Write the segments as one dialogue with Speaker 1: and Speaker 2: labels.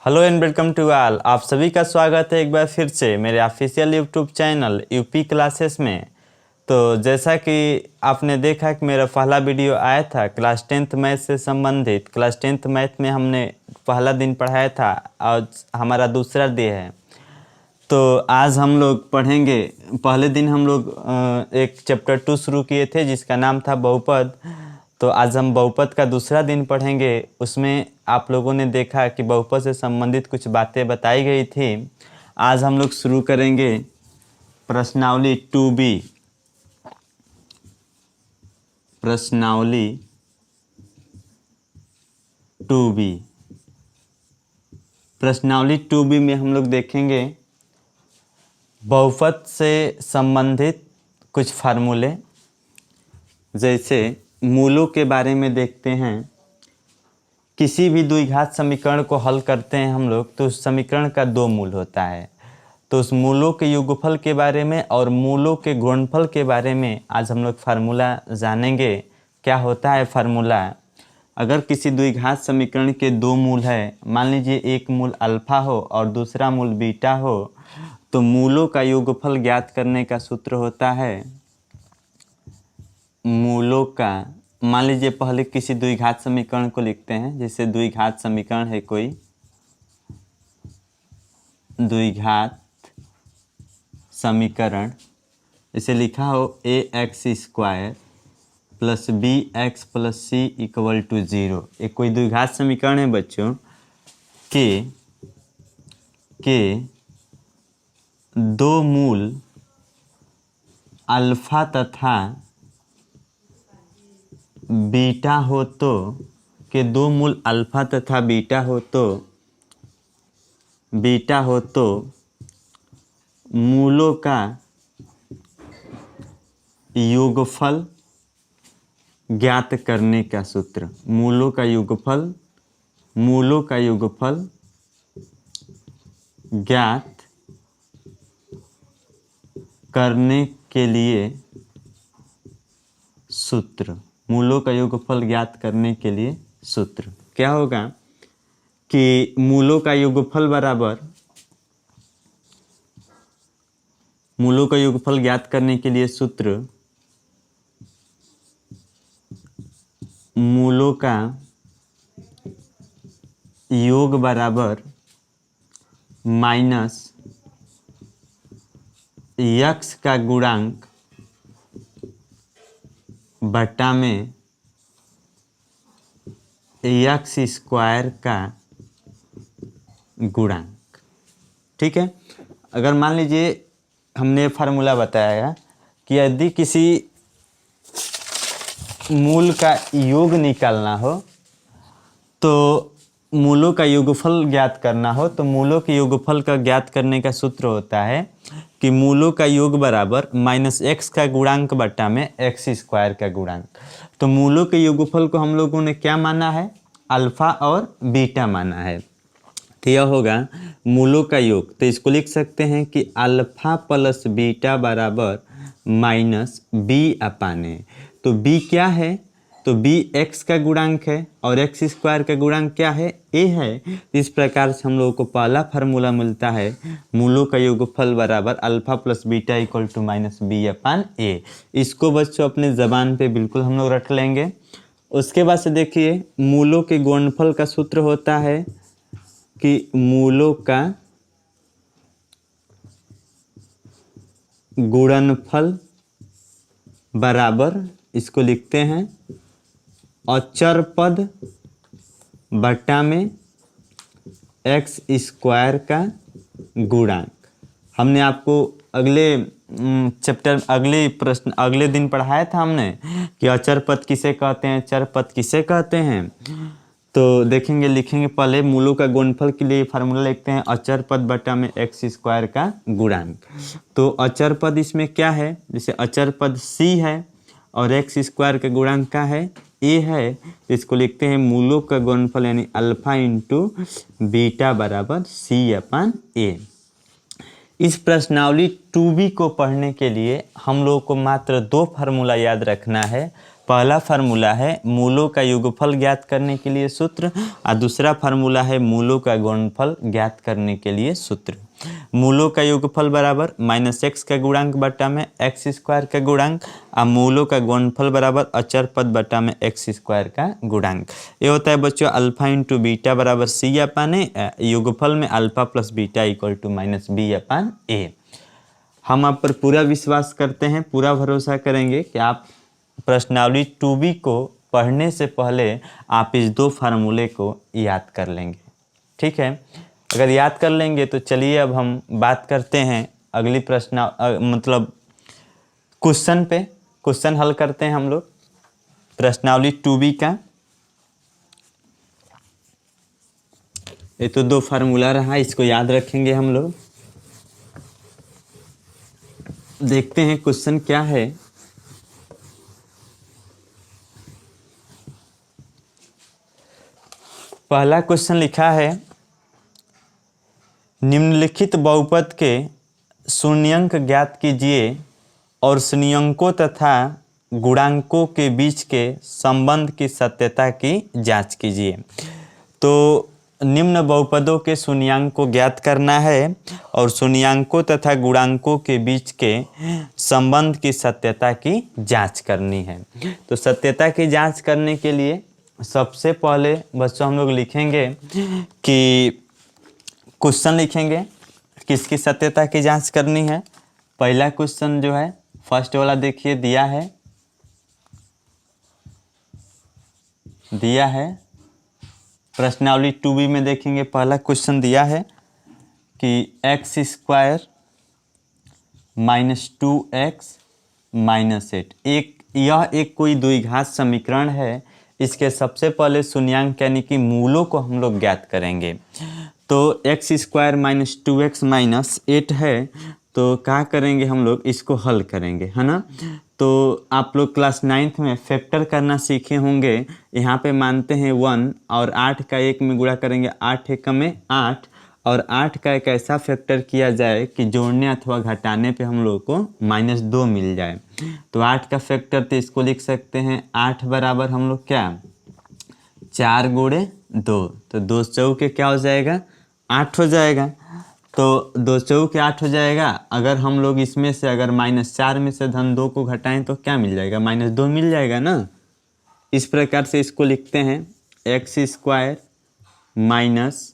Speaker 1: Hello and welcome to all. आप सभी का स्वागत है एक बार फिर से मेरे official YouTube channel UP classes में। तो जैसा कि आपने देखा कि मेरा पहला वीडियो आया था क्लास 10th मैथ से संबंधित। क्लास 10th मैथ में हमने पहला दिन पढ़ाया था, आज हमारा दूसरा डे है। तो आज हम लोग पढ़ेंगे। पहले दिन हम लोग एक चैप्टर 2 शुरू किए थे जिसका नाम था बहुपद। तो आज हम बहुपद का दूसरा दिन पढ़ेंगे। उसमें आप लोगों ने देखा कि बहुपद से संबंधित कुछ बातें बताई गई थी। आज हम लोग शुरू करेंगे प्रश्नावली 2B। प्रश्नावली 2B। प्रश्नावली 2B में हम लोग देखेंगे बहुपद से संबंधित कुछ फार्मूले, जैसे मूलों के बारे में देखते हैं। किसी भी द्विघात समीकरण को हल करते हैं हम लोग तो उस समीकरण का दो मूल होता है। तो उस मूलों के योगफल के बारे में और मूलों के गुणनफल के बारे में आज हम लोग फार्मूला जानेंगे। क्या होता है फार्मूला? अगर किसी द्विघात समीकरण के दो मूल है, मान लीजिए एक मूल अल्फा हो और दूसरा मूल बीटा हो, तो मूलों का योगफल ज्ञात करने का सूत्र होता है मूलों का। मान लीजिए पहले किसी द्विघात समीकरण को लिखते हैं। जैसे द्विघात समीकरण है कोई द्विघात समीकरण, इसे लिखा हो ax² plus bx plus c equal to 0। एक कोई द्विघात समीकरण है बच्चों के दो मूल अल्फा तथा बीटा हो तो के दो मूल अल्फा तथा बीटा हो तो मूलों का योगफल ज्ञात करने का सूत्र। मूलों का योगफल ज्ञात करने के लिए सूत्र। मूलों का योगफल ज्ञात करने के लिए सूत्र क्या होगा कि मूलों का योगफल बराबर, मूलों का योगफल ज्ञात करने के लिए सूत्र मूलों का योग बराबर माइनस यक्स का गुणांक बटा में x² का गुणांक। ठीक है। अगर मान लीजिए हमने फार्मूला बताया कि यदि किसी मूल का योग निकालना हो तो मूलों का योगफल ज्ञात करना हो तो मूलों के योगफल का ज्ञात करने का सूत्र होता है कि मूलों का योग बराबर माइनस x का गुणांक बटा में x² का गुणांक। तो मूलों के योगफल को हम लोगों ने क्या माना है? अल्फा और बीटा माना है। तो यह होगा मूलों का योग। तो इसको लिख सकते हैं कि अल्फा प्लस बीटा बराबर माइनस b/a। तो b क्या है? तो b x का गुणांक है और x² का गुणांक क्या है? a है। इस प्रकार से हम लोगों को पहला फार्मूला मिलता है मूलों का योगफल बराबर alpha plus beta equal to minus b/a। इसको बच्चों अपने ज़बान पे बिल्कुल हम लोग रट लेंगे। उसके बाद से देखिए मूलों के गुणनफल का सूत्र होता है कि मूलों का गुणनफल बराबर, इसको लिखते हैं अचर पद बटा में x² का गुणांक। हमने आपको अगले दिन पढ़ाया था हमने कि अचर पद किसे कहते हैं, चर पद किसे कहते हैं। तो देखेंगे, लिखेंगे पहले मूलों का गुणनफल के लिए फार्मूला लिखते हैं अचर पद बटा में x² का गुणांक। तो अचर पद इसमें क्या है? जैसे अचर पद c है और x² का गुणांक का है a है। तो इसको लिखते हैं मूलों का गुणनफल यानी अल्फा इंटू बीटा बराबर c/a। इस प्रश्नावली 2B को पढ़ने के लिए हम लोग को मात्र दो फार्मूला याद रखना है। पहला फार्मूला है मूलों का योगफल ज्ञात करने के लिए सूत्र, और दूसरा फार्मूला है मूलों का गुणनफल ज्ञात करने के लिए सूत्र। मूलों का योगफल बराबर -x का गुणांक बटा में x स्क्वायर का गुणांक, और मूलों का गुणनफल बराबर अचर पद बटा में x स्क्वायर का गुणांक। ये होता है बच्चों अल्फा इंटू बीटा बराबर c अपान ए, योगफल में alpha plus beta equal to -b upon a। हम आप पर पूरा विश्वास करते हैं, पूरा भरोसा करेंगे कि आप प्रश्नावली 2b को पढ़ने से पहले आप इस दो फार्मूले को याद कर लेंगे। ठीक है, अगर याद कर लेंगे तो चलिए अब हम बात करते हैं अगली मतलब क्वेश्चन पे। क्वेश्चन हल करते हैं हम लोग प्रश्नावली 2b का। ये तो दो फार्मूला रहा, इसको याद रखेंगे हम लोग। देखते हैं क्वेश्चन क्या है। पहला क्वेश्चन लिखा है निम्नलिखित बहुपद के शून्यंक ज्ञात कीजिए और शून्यंकों तथा गुणांकों के बीच के संबंध की सत्यता की जांच कीजिए। तो निम्न बहुपदों के शून्यंक को ज्ञात करना है और शून्यंकों तथा गुणांकों के बीच के संबंध की सत्यता की जांच करनी है। तो सत्यता की जांच करने के लिए सबसे पहले बच्चों हम लोग लिखेंगे कि क्वेश्चन लिखेंगे किसकी सत्यता की जांच करनी है। पहला क्वेश्चन जो है फर्स्ट वाला देखिए दिया है प्रश्नावली 2b में देखेंगे। पहला क्वेश्चन दिया है कि x स्क्वायर -2x -8 यह एक कोई द्विघात समीकरण है। इसके सबसे पहले शून्यंक यानी कि मूलों को हम लोग ज्ञात करेंगे। तो x स्क्वायर -2x -8 है, तो क्या करेंगे हम लोग इसको हल करेंगे, है ना। तो आप लोग क्लास 9th में फैक्टर करना सीखे होंगे। यहाँ पे मानते हैं 1 और 8 का 1 में गुणा करेंगे, 8 एक में 8, और 8 का एक ऐसा फैक्टर किया जाए कि जोड़ने अथवा घटाने पे हम लोग को -2 मिल जाए। तो 8 का फैक्टर तो इसको लिख सकते हैं 8 बराबर हम लोग क्या 4 गुणे 2, तो 2 चौके क्या हो जाएगा 8 हो जाएगा। तो 2 चौके 8 हो जाएगा। अगर हम लोग इसमें से अगर -4 में से -2 को घटाएं तो क्या मिल जाएगा -2 मिल जाएगा ना। इस प्रकार से इसको लिखते हैं x स्क्वायर माइनस,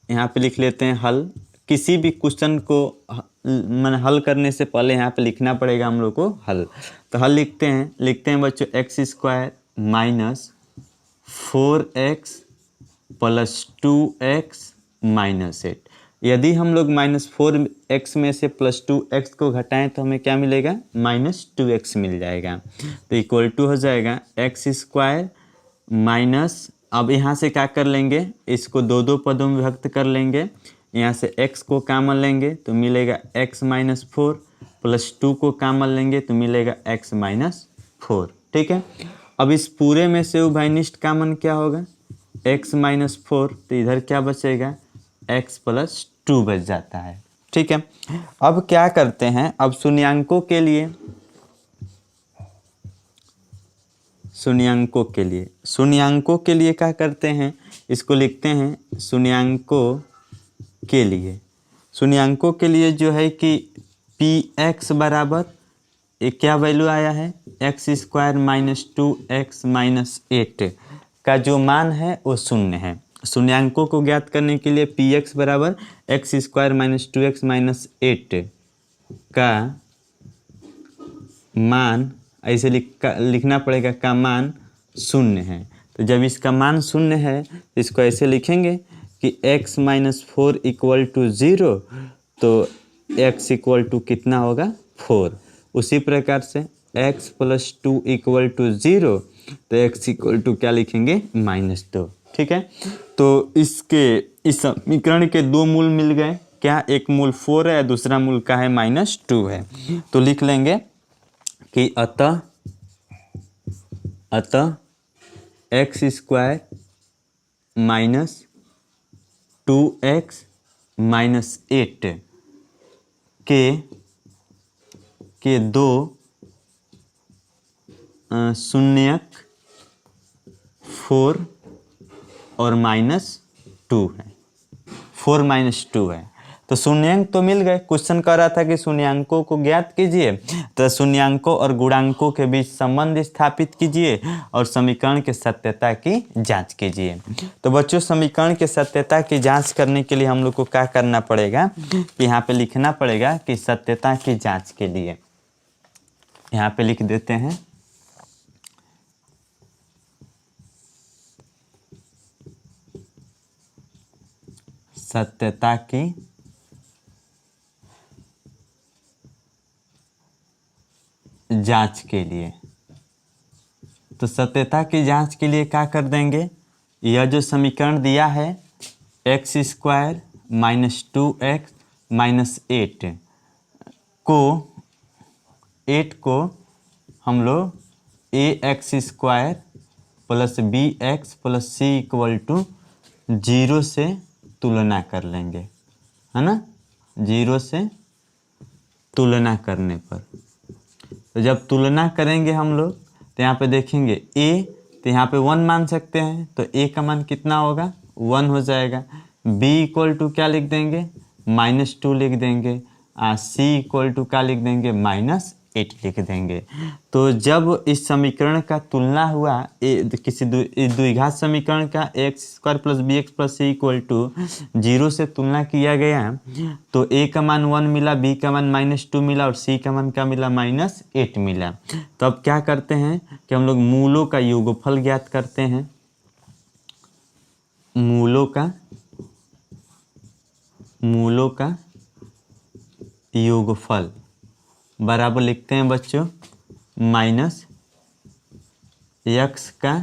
Speaker 1: यहाँ पे लिख लेते हैं हल। किसी भी क्वेश्चन को हल करने से पहले यहाँ पे लिखना पड़ेगा हम लोग को हल। तो हल लिखते हैं बच्चों x स्क्वायर -4x + 2x -8। यदि हम लोग -4x में से +2x को घटाएं तो हमें क्या मिलेगा -2x मिल जाएगा। तो इक्वल टू हो जाएगा x स्क्वायर माइनस, अब यहाँ से क्या कर लेंगे इसको दो पदों में विभक्त कर लेंगे। यहाँ से x को कॉमन लेंगे तो मिलेगा x -4 + 2 को कॉमन लेंगे तो मिलेगा x -4। ठीक है, अब इस पूरे में से उभयनिष्ठ कॉमन क्या होगा x -4, तो इधर क्या बचेगा x + 2 बच जाता है। ठीक है, अब क्या करते हैं, अब शून्यंकों के लिए क्या करते हैं, इसको लिखते हैं शून्यंकों के लिए जो है कि px बराबर एक क्या वैल्यू आया है x स्क्वायर -2x -8 का जो मान है वो शून्य है। शून्यंकों को ज्ञात करने के लिए px बराबर x स्क्वायर -2x -8 का मान ऐसे लिखना पड़ेगा, का मान शून्य है। तो जब इसका मान शून्य है तो इसको ऐसे लिखेंगे कि x -4 = 0, तो x = कितना होगा 4। उसी प्रकार से x + 2 = 0, तो x = क्या लिखेंगे -2। ठीक है, तो इस समीकरण के दो मूल मिल गए, क्या एक मूल 4 है, दूसरा मूल का है -2 है। तो लिख लेंगे कि अतः x स्क्वायर -2x -8 के दो शून्यक 4 और -2 है, 4 - 2 है। तो शून्यांक तो मिल गए। क्वेश्चन कह रहा था कि शून्यांकों को ज्ञात कीजिए, तो शून्यांकों और गुणांकों के बीच संबंध स्थापित कीजिए और समीकरण के सत्यता की जांच कीजिए। तो बच्चों, समीकरण के सत्यता की जांच करने के लिए हम लोग को क्या करना पड़ेगा कि यहाँ पे लिखना पड़ेगा कि सत्यता की जांच के लिए, यहाँ पे लिख देते हैं सत्यता की जांच के लिए। तो सत्यता की जांच के लिए क्या कर देंगे, यह जो समीकरण दिया है x² - 2x - 8 को हम लोग ax² + bx + c = 0 से तुलना कर लेंगे, है ना। 0 से तुलना करने पर, तो जब तुलना करेंगे हम लोग तो यहाँ पे देखेंगे a, तो यहाँ पे 1 मान सकते हैं, तो a का मान कितना होगा, 1 हो जाएगा। b = क्या लिख देंगे, -2 लिख देंगे। c = क्या लिख देंगे, -8 लिख देंगे। तो जब इस समीकरण का तुलना हुआ किसी द्विघात समीकरण का x² + bx + c = 0 से तुलना किया गया, तो a का मान 1 मिला, b का मान -2 मिला और c का मान क्या मिला, -8 मिला। तो अब क्या करते हैं कि हम लोग मूलों का योगफल ज्ञात करते हैं। मूलों का योगफल बराबर लिखते हैं बच्चों -x का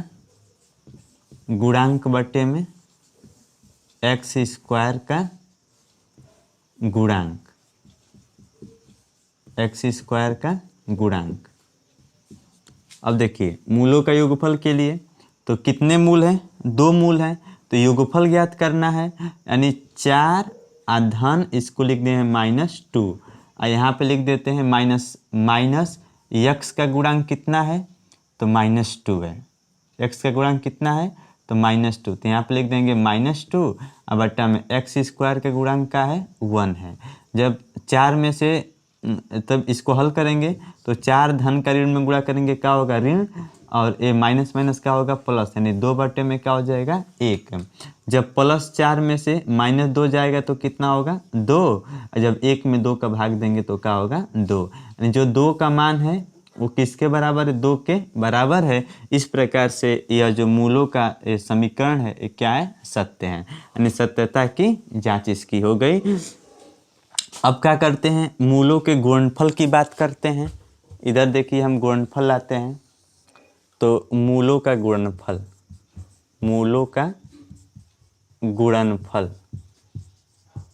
Speaker 1: गुणांक बटे में x² का गुणांक, x² का गुणांक। अब देखिए मूलों का योगफल के लिए तो कितने मूल हैं, 2 मूल हैं, तो योगफल ज्ञात करना है, यानी 4 धन इसको लिख दें -2 और यहाँ पे लिख देते हैं माइनस x का गुणांक कितना है, तो -2 है। x का गुणांक कितना है, तो -2, तो यहाँ पे लिख देंगे -2 और बट्टा में x² का गुणांक का है 1 है। जब 4 में से तब इसको हल करेंगे तो 4 धन का ऋण में गुणा करेंगे क्या होगा, ऋण, और ये माइनस क्या होगा, प्लस, यानी 2 बटे में क्या हो जाएगा, 1। जब +4 में से -2 जाएगा तो कितना होगा, 2, और जब 1 में 2 का भाग देंगे तो क्या होगा, 2, यानी जो 2 का मान है वो किसके बराबर है, 2 के बराबर है। इस प्रकार से यह जो मूलों का समीकरण है ये क्या है, सत्य है, यानी सत्यता की जांच इसकी हो गई। अब क्या करते हैं, मूलों के गुणनफल की बात करते हैं। इधर देखिए हम गुणनफल लाते हैं, तो मूलों का गुणनफल, मूलों का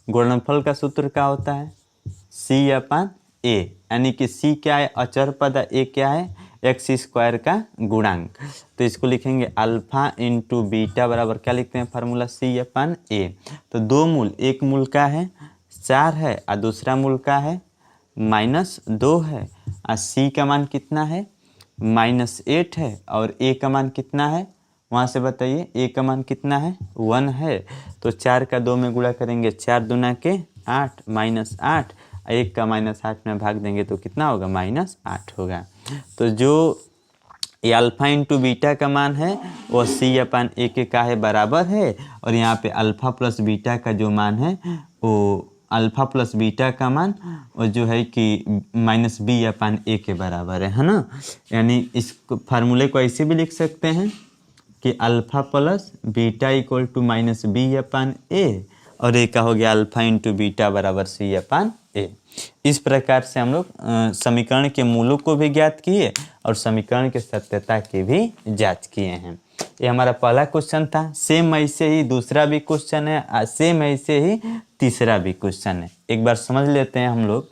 Speaker 1: गुणनफल का सूत्र क्या होता है, C/A, यानी कि C क्या है, अचर पद, A क्या है, x² का गुणांक। तो इसको लिखेंगे अल्फा × बीटा बराबर क्या लिखते हैं, फार्मूला C/A। तो 2 मूल, एक मूल का है 4 है और दूसरा मूल का है -2 है, और C का मान कितना है, -8 है, और A का मान कितना है, वहाँ से बताइए, A का मान कितना है, 1 है। तो 4 का 2 में गुणा करेंगे, 4 दूना के 8, -8, 1 का -8 में भाग देंगे तो कितना होगा, -8 होगा। तो जो ये अल्फा × बीटा का मान है वो C/A के का है, बराबर है, और यहाँ पे अल्फा प्लस बीटा का जो मान है वो अल्फा प्लस बीटा का मान और जो है कि -B/A के बराबर है ना। यानी इस फार्मूले को ऐसे भी लिख सकते हैं कि अल्फा प्लस बीटा = -B/A, और एक का हो गया अल्फा × बीटा बराबर C/A। इस प्रकार से हम लोग समीकरण के मूलों को भी ज्ञात किए और समीकरण के सत्यता की भी जांच किए हैं। ये हमारा पहला क्वेश्चन था। सेम ऐसे ही दूसरा भी क्वेश्चन है, सेम ऐसे ही तीसरा भी क्वेश्चन है। एक बार समझ लेते हैं हम लोग।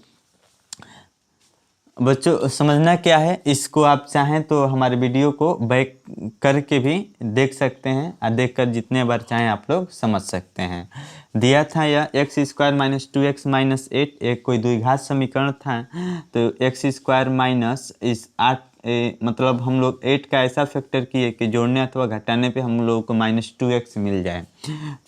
Speaker 1: बच्चों समझना क्या है, इसको आप चाहें तो हमारे वीडियो को बैक करके भी देख सकते हैं और देखकर जितने बार चाहें आप लोग समझ सकते हैं। दिया था यह x² - 2x - 8 एक कोई द्विघात समीकरण था। तो x² - इस 8 मतलब हम लोग 8 का ऐसा फैक्टर किए कि जोड़ने अथवा घटाने पे हम लोगों को -2x मिल जाए।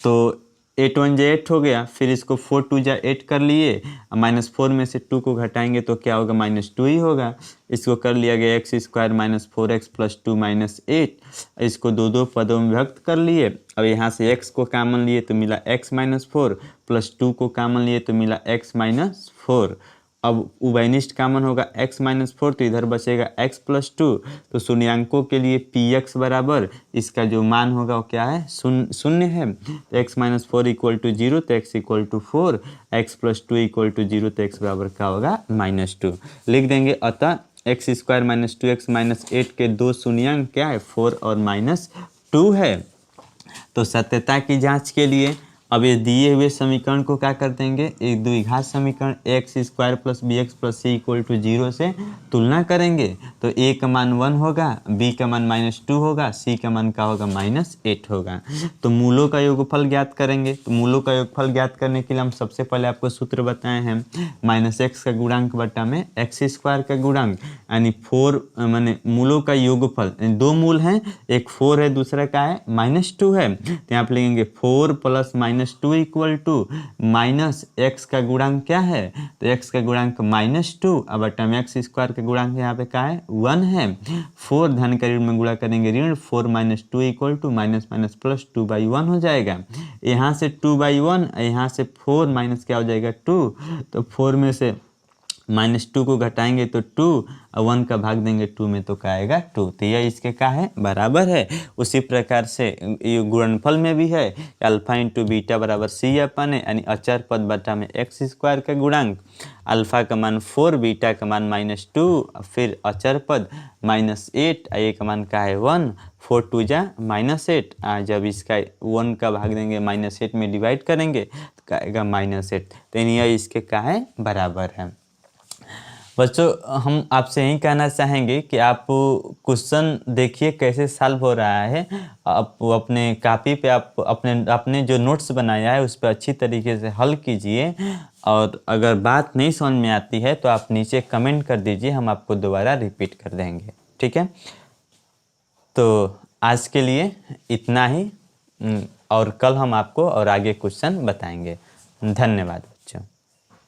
Speaker 1: तो 8 1 जा 8 हो गया, फिर इसको 4 2 जा 8 कर लिए, -4 में से 2 को घटाएंगे तो क्या होगा, -2 ही होगा। इसको कर लिया गया x स्क्वायर -4x + 2 -8, इसको दो दो पदों में विभक्त कर लिए। अब यहाँ से x को कॉमन लिए तो मिला x -4 + 2 को कॉमन लिए तो मिला x -4। अब उभयनिष्ठ कॉमन होगा x -4 तो इधर बचेगा x + 2। तो शून्यांकों के लिए px बराबर इसका जो मान होगा वो क्या है, शून्य है। तो x -4 = 0 तो x = 4, x + 2 = 0 तो x बराबर क्या होगा, -2 लिख देंगे। अतः x स्क्वायर -2x -8 के दो शून्यांक क्या है, 4 और -2 है। तो सत्यता की जांच के लिए अब ये दिए हुए समीकरण को क्या कर देंगे, एक द्विघात समीकरण x स्क्वायर + bx + c = 0 से तुलना करेंगे। तो a का मान 1 होगा, b का मान -2 होगा, c का मान क्या होगा, -8 होगा। तो मूलों का योगफल ज्ञात करेंगे। तो मूलों का योगफल ज्ञात करने के लिए हम सबसे पहले आपको सूत्र बताए हैं, -x का गुणांक बटा में x स्क्वायर का गुणांक, यानी 4 माने मूलों का योगफल, दो मूल हैं, एक 4 है दूसरा का है -2 है। तो यहाँ पे लिखेंगे 4 + -2 = -x का गुणांक क्या है, तो x का गुणांक -2 अब बटा में x स्क्वायर का गुणांक यहाँ पे क्या है, 1 है। 4 धन का ऋण में गुणा करेंगे ऋण, 4 - 2 = +2/1 हो जाएगा। यहाँ से 2/1, यहाँ से 4 माइनस क्या हो जाएगा, 2। तो 4 में से -2 को घटाएंगे तो 2 और 1 का भाग देंगे 2 में तो क्या आएगा, 2। तो यह इसके क्या है, बराबर है। उसी प्रकार से गुणनफल में भी है, अल्फा × बीटा = c/n, यानी अचर पद बटा में x स्क्वायर का गुणांक, अल्फा का मान 4, बीटा का मान -2, फिर अचर पद -8, a का मान क्या है, 1, 4 2 जा -8। जब इसका 1 का भाग देंगे -8 में डिवाइड करेंगे तो क्या आएगा, -8। तो यह इसके क्या है, बराबर है। बच्चों हम आपसे यही कहना चाहेंगे कि आप क्वेश्चन देखिए कैसे सॉल्व हो रहा है। आप अपने कॉपी पे आप अपने जो नोट्स बनाया है उस पर अच्छी तरीके से हल कीजिए, और अगर बात नहीं समझ में आती है तो आप नीचे कमेंट कर दीजिए, हम आपको दोबारा रिपीट कर देंगे, ठीक है। तो आज के लिए इतना ही, और कल हम आपको और आगे क्वेश्चन बताएंगे। धन्यवाद बच्चों।